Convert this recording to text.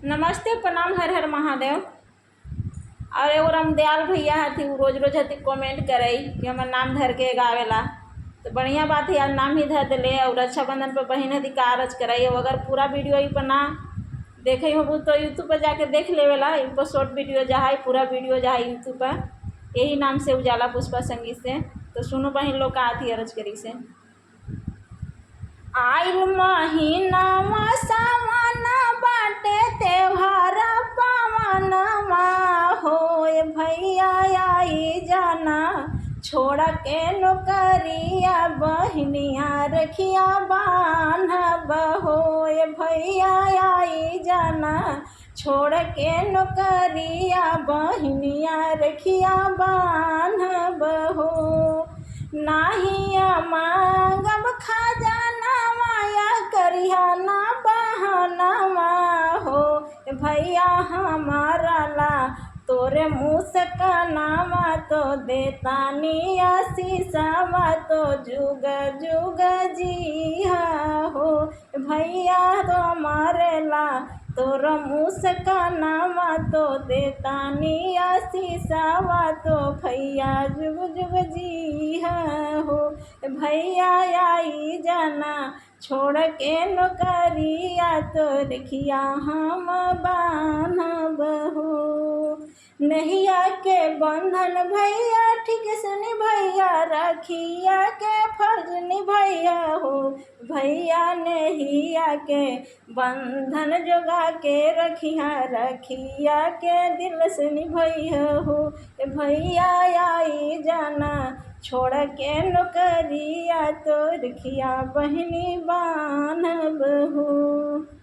नमस्ते, प्रणाम, हर हर महादेव। और एगो रामदयाल भैया हथी, रोज रोज हथी कमेंट करे कि हमार नाम धर के गावेला। तो बढ़िया बात है, आज नाम ही धर दिले। और रक्षाबंधन पर बहन हथी कारज कराई। अगर पूरा वीडियो ही पर ना देखे हो तो यूट्यूब पर जाके देख लेवेला। इन पर शॉर्ट वीडियो जहाँ पूरा वीडियो जहाँ यूट्यूब पर यही नाम से उजाला पुष्पा संगीत से। तो सुनो बहन लोग का आती अर्ज करी से। आइल महीना सावन बाटे त्योहारा पावनमा होए भैया आई जाना छोड़ के नौकरिया बहनिया रखिया बान्हब होए भैया आई जाना छोड़ के नौकरिया बहनिया रखिया बान्हब हो नाहिया मांगब खजाना माया करिया ना बहनवा हो भैया हमारा ला तोरे मुँह से कनावा तो देतानी आशीषवा तो जुग जुग जी हो भैया तुम्हारे ला तोरा मुँह से कनावा तो देतानी आशीषवा तो भैया जुग जुग जी हो भैया आई जाना छोड़ के नौकरिया तो देखिया हम बान्हब हो नहिया के बंधन भैया ठीक से निभैया रखिया के फर्ज निभैया हो भैया नहिया के बंधन जोगा के रखिया के दिल से निभैया हो भैया आई जाना छोड़ के नौकरिया तो रखिया बहनी बान्हब हो।